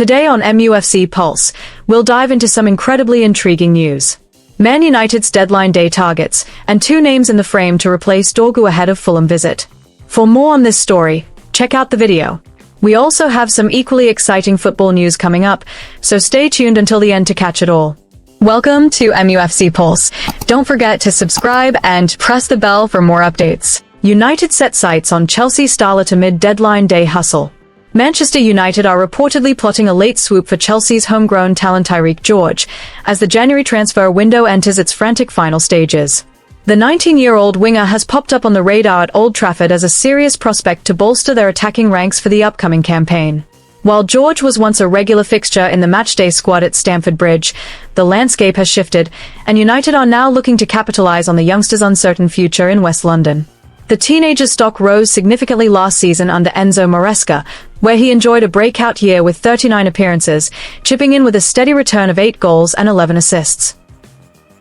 Today on MUFC Pulse, we'll dive into some incredibly intriguing news. Man United's deadline day targets, and two names in the frame to replace Dorgu ahead of Fulham visit. For more on this story, check out the video. We also have some equally exciting football news coming up, so stay tuned until the end to catch it all. Welcome to MUFC Pulse. Don't forget to subscribe and press the bell for more updates. United set sights on Chelsea starlet amid deadline day hustle. Manchester United are reportedly plotting a late swoop for Chelsea's homegrown talent Carrick George, as the January transfer window enters its frantic final stages. The 19-year-old winger has popped up on the radar at Old Trafford as a serious prospect to bolster their attacking ranks for the upcoming campaign. While George was once a regular fixture in the matchday squad at Stamford Bridge, the landscape has shifted, and United are now looking to capitalise on the youngster's uncertain future in West London. The teenager's stock rose significantly last season under Enzo Maresca, where he enjoyed a breakout year with 39 appearances, chipping in with a steady return of 8 goals and 11 assists.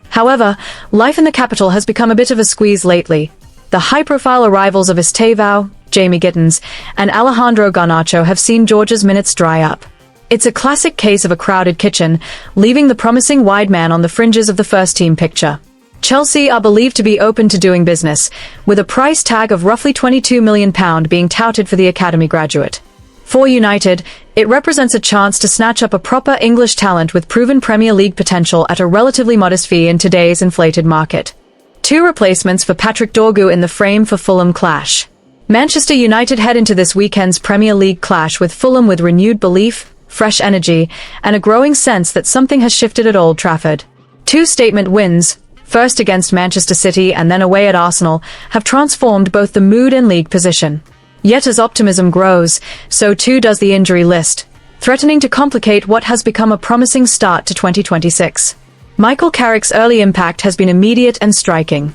However, life in the capital has become a bit of a squeeze lately. The high-profile arrivals of Estevao, Jamie Gittins, and Alejandro Garnacho have seen George's minutes dry up. It's a classic case of a crowded kitchen, leaving the promising wide man on the fringes of the first-team picture. Chelsea are believed to be open to doing business, with a price tag of roughly £22 million being touted for the academy graduate. For United, it represents a chance to snatch up a proper English talent with proven Premier League potential at a relatively modest fee in today's inflated market. Two replacements for Patrick Dorgu in the frame for Fulham clash. Manchester United head into this weekend's Premier League clash with Fulham with renewed belief, fresh energy, and a growing sense that something has shifted at Old Trafford. Two statement wins, first against Manchester City and then away at Arsenal, have transformed both the mood and league position. Yet as optimism grows, so too does the injury list, threatening to complicate what has become a promising start to 2026. Michael Carrick's early impact has been immediate and striking.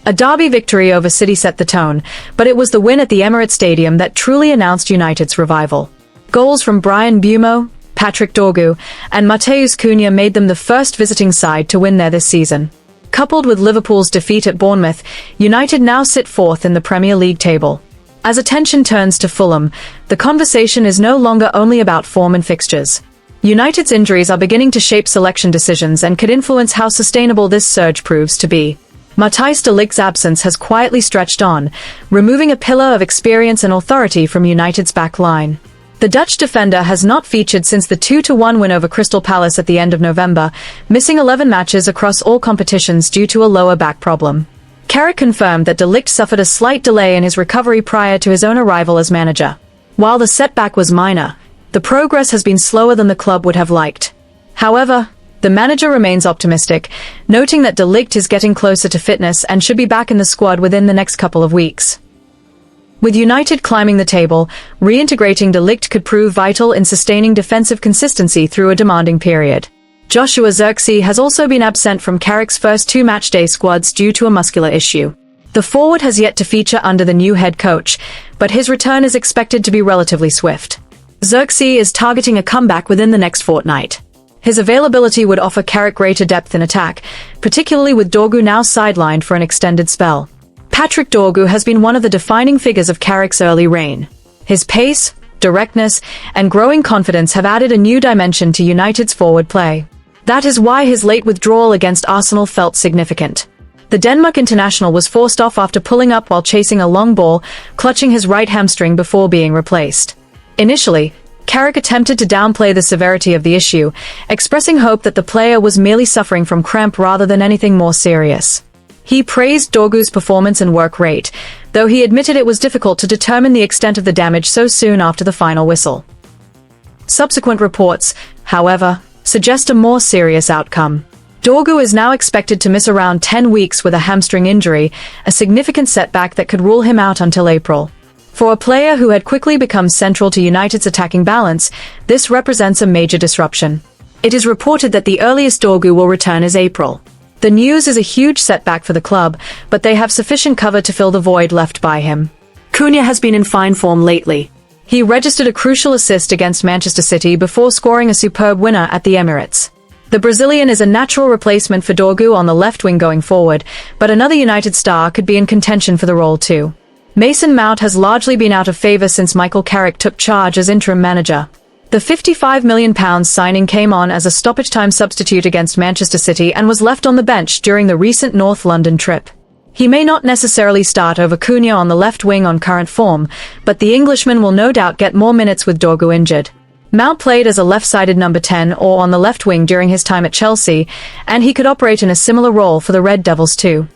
A derby victory over City set the tone, but it was the win at the Emirates Stadium that truly announced United's revival. Goals from Bryan Mbeumo, Patrick Dorgu, and Matheus Cunha made them the first visiting side to win there this season. Coupled with Liverpool's defeat at Bournemouth, United now sit fourth in the Premier League table. As attention turns to Fulham, the conversation is no longer only about form and fixtures. United's injuries are beginning to shape selection decisions and could influence how sustainable this surge proves to be. Matthijs de Ligt's absence has quietly stretched on, removing a pillar of experience and authority from United's back line. The Dutch defender has not featured since the 2-1 win over Crystal Palace at the end of November, missing 11 matches across all competitions due to a lower back problem. Carrick confirmed that de Ligt suffered a slight delay in his recovery prior to his own arrival as manager. While the setback was minor, the progress has been slower than the club would have liked. However, the manager remains optimistic, noting that de Ligt is getting closer to fitness and should be back in the squad within the next couple of weeks. With United climbing the table, reintegrating de Ligt could prove vital in sustaining defensive consistency through a demanding period. Joshua Zirkzee has also been absent from Carrick's first two matchday squads due to a muscular issue. The forward has yet to feature under the new head coach, but his return is expected to be relatively swift. Zirkzee is targeting a comeback within the next fortnight. His availability would offer Carrick greater depth in attack, particularly with Dorgu now sidelined for an extended spell. Patrick Dorgu has been one of the defining figures of Carrick's early reign. His pace, directness, and growing confidence have added a new dimension to United's forward play. That is why his late withdrawal against Arsenal felt significant. The Denmark international was forced off after pulling up while chasing a long ball, clutching his right hamstring before being replaced. Initially, Carrick attempted to downplay the severity of the issue, expressing hope that the player was merely suffering from cramp rather than anything more serious. He praised Dorgu's performance and work rate, though he admitted it was difficult to determine the extent of the damage so soon after the final whistle. Subsequent reports, however, suggest a more serious outcome. Dorgu is now expected to miss around 10 weeks with a hamstring injury, a significant setback that could rule him out until April. For a player who had quickly become central to United's attacking balance, this represents a major disruption. It is reported that the earliest Dorgu will return is April. The news is a huge setback for the club, but they have sufficient cover to fill the void left by him. Cunha has been in fine form lately. He registered a crucial assist against Manchester City before scoring a superb winner at the Emirates. The Brazilian is a natural replacement for Dorgu on the left wing going forward, but another United star could be in contention for the role too. Mason Mount has largely been out of favour since Michael Carrick took charge as interim manager. The £55 million signing came on as a stoppage-time substitute against Manchester City and was left on the bench during the recent North London trip. He may not necessarily start over Cunha on the left wing on current form, but the Englishman will no doubt get more minutes with Dorgu injured. Mount played as a left-sided number 10 or on the left wing during his time at Chelsea, and he could operate in a similar role for the Red Devils too.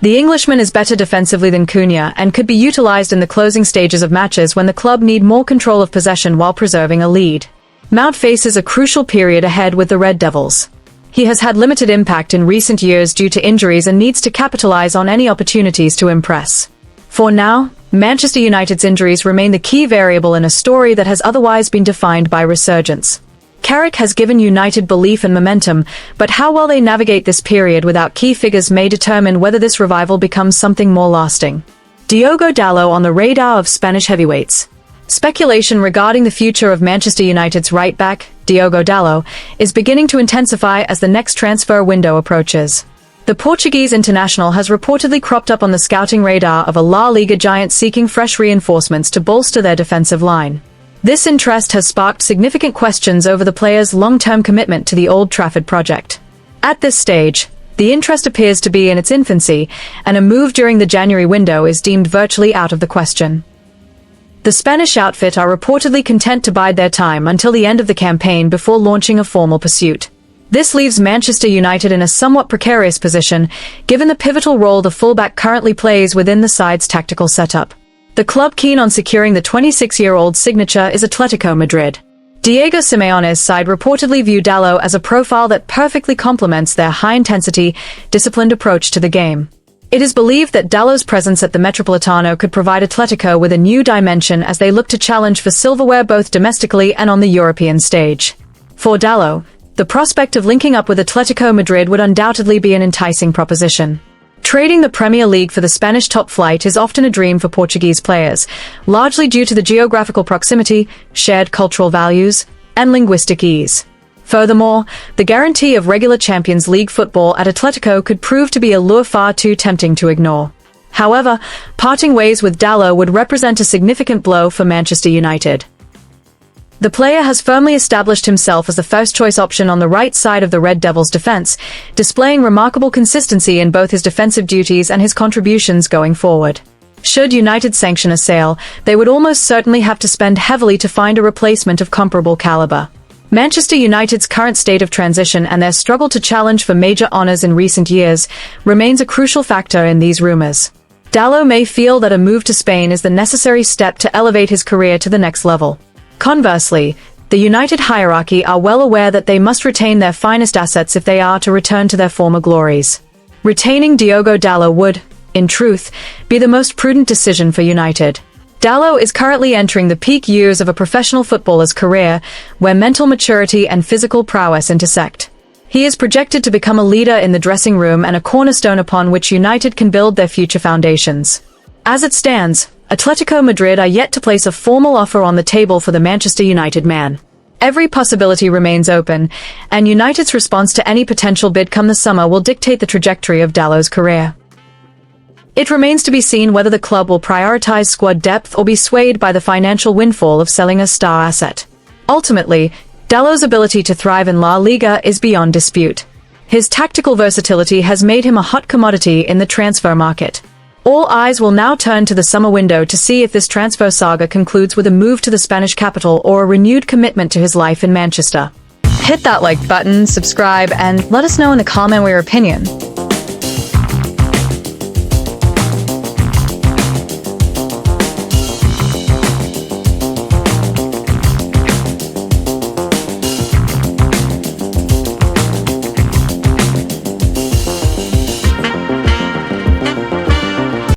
The Englishman is better defensively than Cunha and could be utilised in the closing stages of matches when the club need more control of possession while preserving a lead. Mount faces a crucial period ahead with the Red Devils. He has had limited impact in recent years due to injuries and needs to capitalise on any opportunities to impress. For now, Manchester United's injuries remain the key variable in a story that has otherwise been defined by resurgence. Carrick has given United belief and momentum, but how well they navigate this period without key figures may determine whether this revival becomes something more lasting. Diogo Dalot on the radar of Spanish heavyweights. Speculation regarding the future of Manchester United's right-back, Diogo Dalot, is beginning to intensify as the next transfer window approaches. The Portuguese international has reportedly cropped up on the scouting radar of a La Liga giant seeking fresh reinforcements to bolster their defensive line. This interest has sparked significant questions over the player's long-term commitment to the Old Trafford project. At this stage, the interest appears to be in its infancy, and a move during the January window is deemed virtually out of the question. The Spanish outfit are reportedly content to bide their time until the end of the campaign before launching a formal pursuit. This leaves Manchester United in a somewhat precarious position, given the pivotal role the fullback currently plays within the side's tactical setup. The club keen on securing the 26-year-old signature is Atletico Madrid. Diego Simeone's side reportedly view Dalot as a profile that perfectly complements their high-intensity, disciplined approach to the game. It is believed that Dalot's presence at the Metropolitano could provide Atletico with a new dimension as they look to challenge for silverware both domestically and on the European stage. For Dalot, the prospect of linking up with Atletico Madrid would undoubtedly be an enticing proposition. Trading the Premier League for the Spanish top flight is often a dream for Portuguese players, largely due to the geographical proximity, shared cultural values, and linguistic ease. Furthermore, the guarantee of regular Champions League football at Atletico could prove to be a lure far too tempting to ignore. However, parting ways with Dalot would represent a significant blow for Manchester United. The player has firmly established himself as the first-choice option on the right side of the Red Devils' defence, displaying remarkable consistency in both his defensive duties and his contributions going forward. Should United sanction a sale, they would almost certainly have to spend heavily to find a replacement of comparable calibre. Manchester United's current state of transition and their struggle to challenge for major honours in recent years remains a crucial factor in these rumours. Dalot may feel that a move to Spain is the necessary step to elevate his career to the next level. Conversely, the United hierarchy are well aware that they must retain their finest assets if they are to return to their former glories. Retaining Diogo Dalot would, in truth, be the most prudent decision for United. Dalot is currently entering the peak years of a professional footballer's career, where mental maturity and physical prowess intersect. He is projected to become a leader in the dressing room and a cornerstone upon which United can build their future foundations. As it stands, Atletico Madrid are yet to place a formal offer on the table for the Manchester United man. Every possibility remains open, and United's response to any potential bid come the summer will dictate the trajectory of Dalot's career. It remains to be seen whether the club will prioritise squad depth or be swayed by the financial windfall of selling a star asset. Ultimately, Dalot's ability to thrive in La Liga is beyond dispute. His tactical versatility has made him a hot commodity in the transfer market. All eyes will now turn to the summer window to see if this transfer saga concludes with a move to the Spanish capital or a renewed commitment to his life in Manchester. Hit that like button, subscribe, and let us know in the comment your opinion.